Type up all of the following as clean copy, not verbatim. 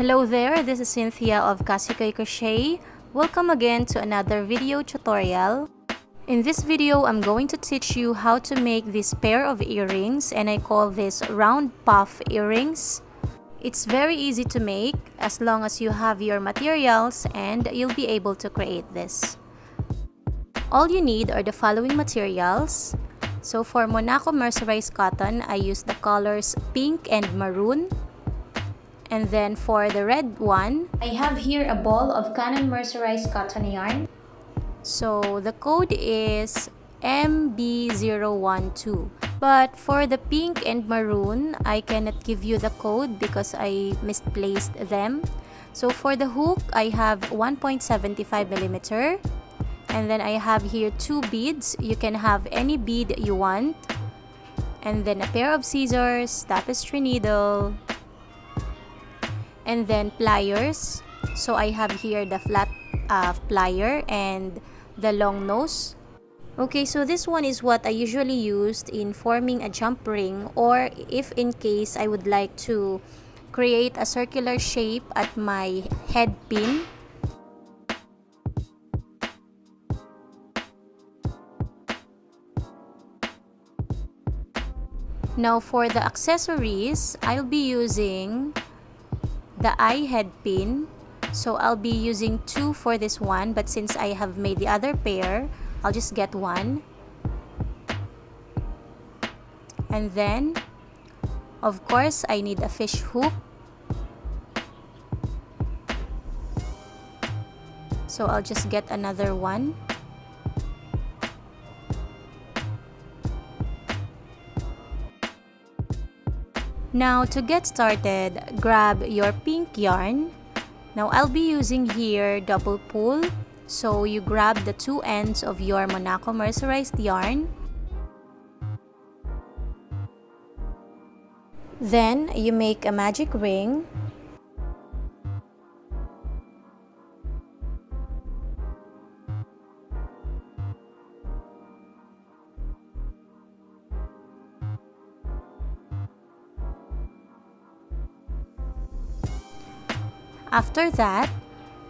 Hello there, this is Cynthia of Cassiekoy Crochet. Welcome again to another video tutorial. In this video, I'm going to teach you how to make this pair of earrings, and I call this round puff earrings. It's very easy to make as long as you have your materials, and you'll be able to create this. All you need are the following materials. So for Monaco mercerized cotton, I use the colors pink and maroon. And then for the red one, I have here a ball of Canon mercerized cotton yarn. So the code is MB012. But for the pink and maroon, I cannot give you the code because I misplaced them. So for the hook, I have 1.75mm. And then I have here 2 beads. You can have any bead you want. And then a pair of scissors, tapestry needle, and then pliers. So I have here the flat plier and the long nose. Okay, so this one is what I usually used in forming a jump ring, or if in case I would like to create a circular shape at my head pin. Now for the accessories, I'll be using the eye head pin. So I'll be using 2 for this one, but since I have made the other pair, I'll just get 1. And then, of course, I need a fish hook. So I'll just get another one. Now to get started, grab your pink yarn. Now I'll be using here double pull. So you grab the 2 ends of your Monaco mercerized yarn. Then you make a magic ring. After that,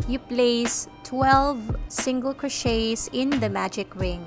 you place 12 single crochets in the magic ring.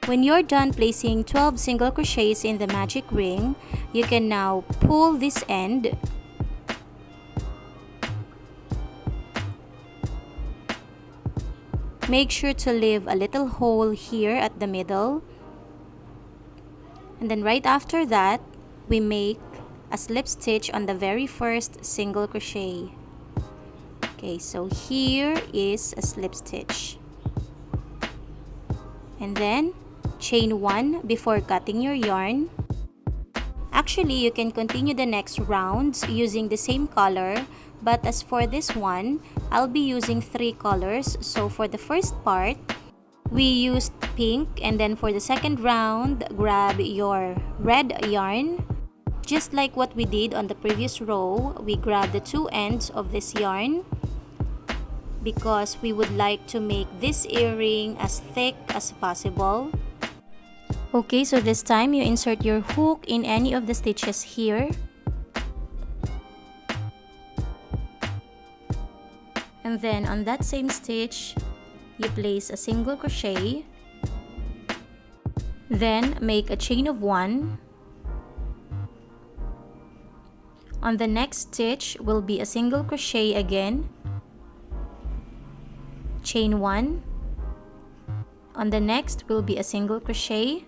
When you're done placing 12 single crochets in the magic ring, you can now pull this end. Make sure to leave a little hole here at the middle. And then right after that, we make a slip stitch on the very first single crochet. Okay, so here is a slip stitch. And then chain 1 before cutting your yarn. Actually, you can continue the next rounds using the same color, but as for this one, I'll be using 3 colors. So for the first part, we used pink, and then for the second round, grab your red yarn. Just like what we did on the previous row, we grab the 2 ends of this yarn because we would like to make this earring as thick as possible. Okay, so this time you insert your hook in any of the stitches here. And then on that same stitch, you place a single crochet. Then make a chain of 1. On the next stitch will be a single crochet again, chain 1. On the next will be a single crochet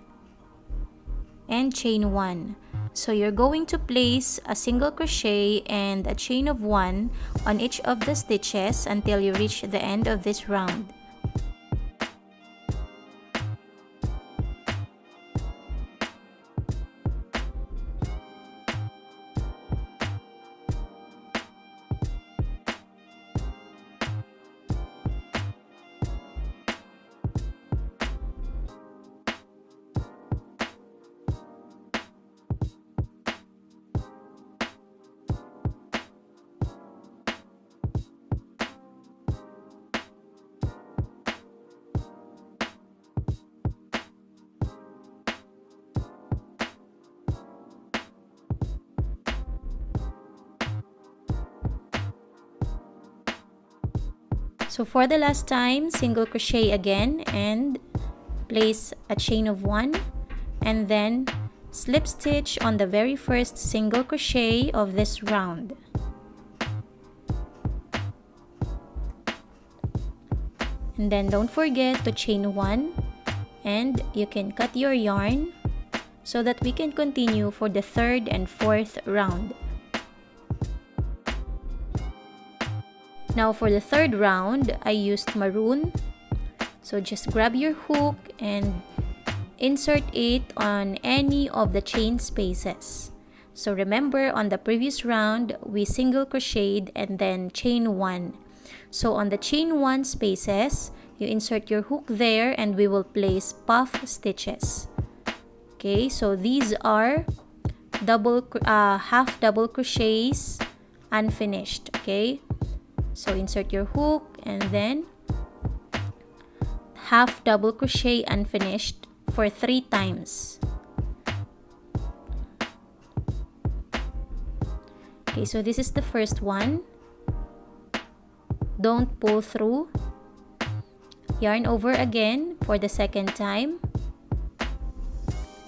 and chain 1. So you're going to place a single crochet and a chain of 1 on each of the stitches until you reach the end of this round. So for the last time, single crochet again and place a chain of 1 and then slip stitch on the very first single crochet of this round. And then don't forget to chain 1 and you can cut your yarn so that we can continue for the third and fourth round. Now for the third round, I used maroon. So just grab your hook and insert it on any of the chain spaces. So remember, on the previous round, we single crocheted and then chain 1. So on the chain 1 spaces, you insert your hook there and we will place puff stitches. Okay, so these are half double crochets unfinished. Okay, so insert your hook and then half double crochet unfinished for 3 times. Okay, so this is the first one. Don't pull through. Yarn over again for the second time.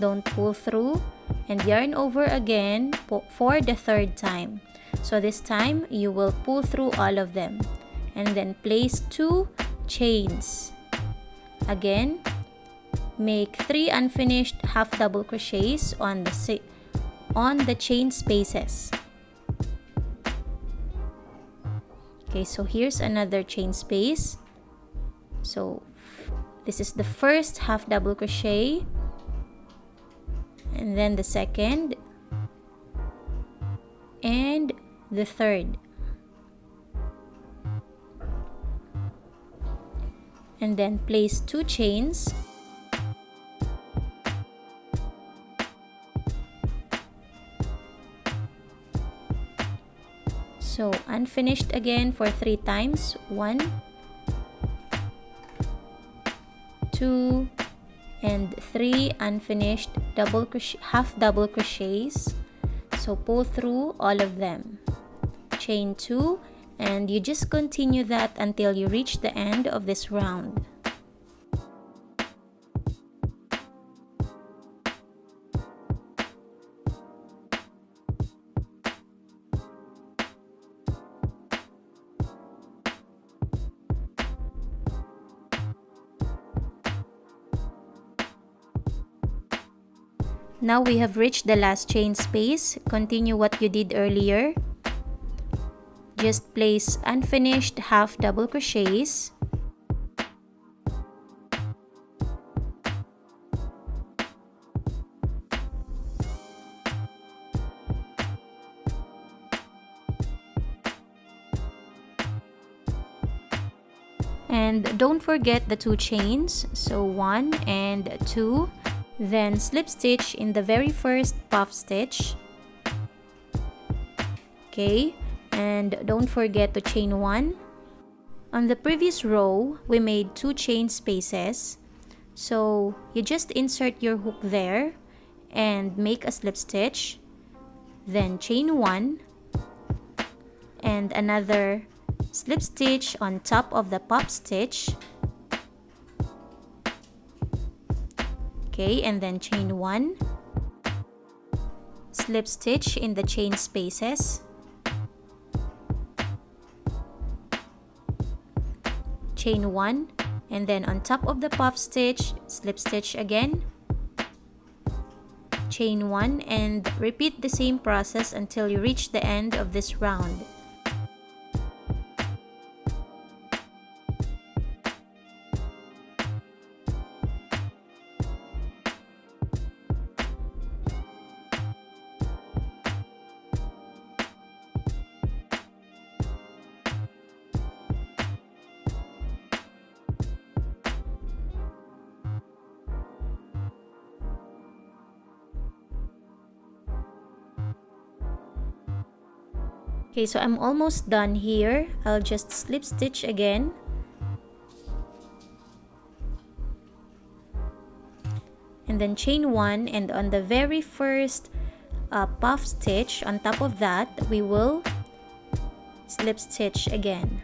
Don't pull through and yarn over again for the third time. So this time you will pull through all of them and then place 2 chains. Again, make 3 unfinished half double crochets on the chain spaces. Okay, so here's another chain space. So this is the first half double crochet and then the second and the third, and then place 2 chains. So unfinished again for 3 times. 1, 2 and 3 unfinished half double crochets. So pull through all of them. Chain 2 and you just continue that until you reach the end of this round. Now we have reached the last chain space. Continue what you did earlier. Just place unfinished half double crochets. And don't forget the 2 chains. So 1 and 2. Then slip stitch in the very first puff stitch. Okay, and don't forget to chain 1. On the previous row, we made 2 chain spaces. So you just insert your hook there and make a slip stitch. Then chain 1 and another slip stitch on top of the puff stitch. Okay, and then chain 1, slip stitch in the chain spaces. Chain 1, and then on top of the puff stitch, slip stitch again. Chain 1, and repeat the same process until you reach the end of this round. Okay, so I'm almost done here. I'll just slip stitch again. And then chain 1, and on the very first puff stitch, on top of that, we will slip stitch again.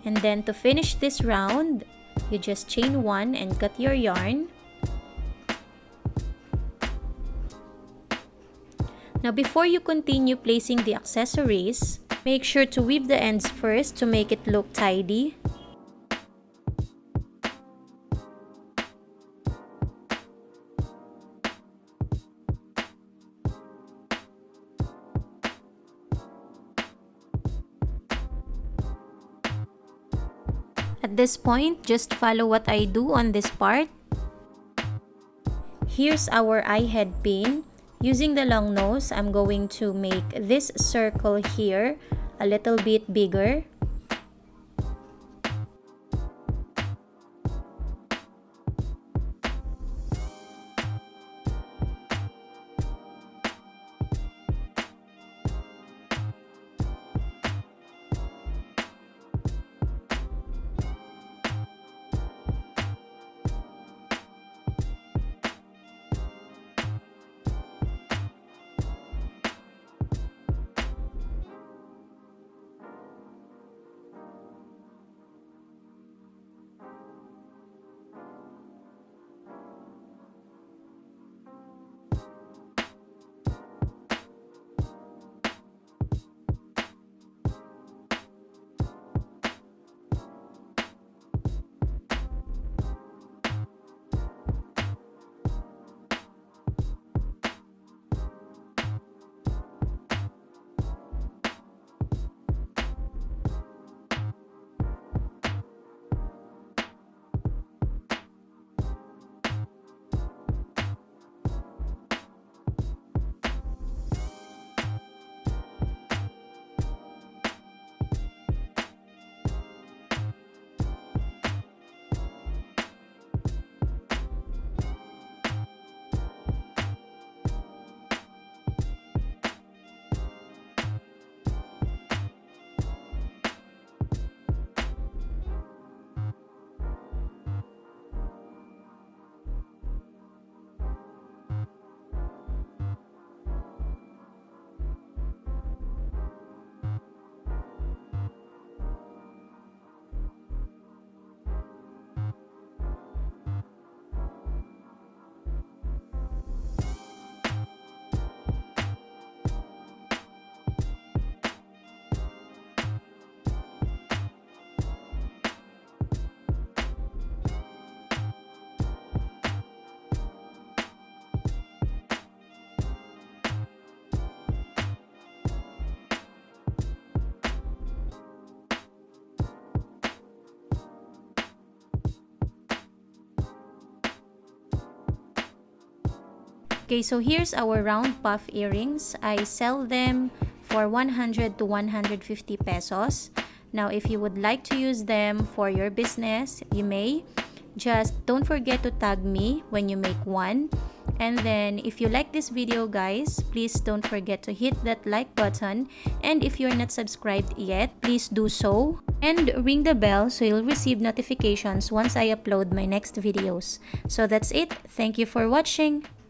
And then to finish this round, you just chain 1 and cut your yarn. Now before you continue placing the accessories, make sure to weave the ends first to make it look tidy. At this point, just follow what I do on this part. Here's our eye head pin. Using the long nose, I'm going to make this circle here a little bit bigger. Okay, so here's our round puff earrings. I sell them for 100 to 150 pesos. Now, if you would like to use them for your business, you may. Just don't forget to tag me when you make one. And then, if you like this video, guys, please don't forget to hit that like button. And if you're not subscribed yet, please do so. And ring the bell so you'll receive notifications once I upload my next videos. So that's it. Thank you for watching.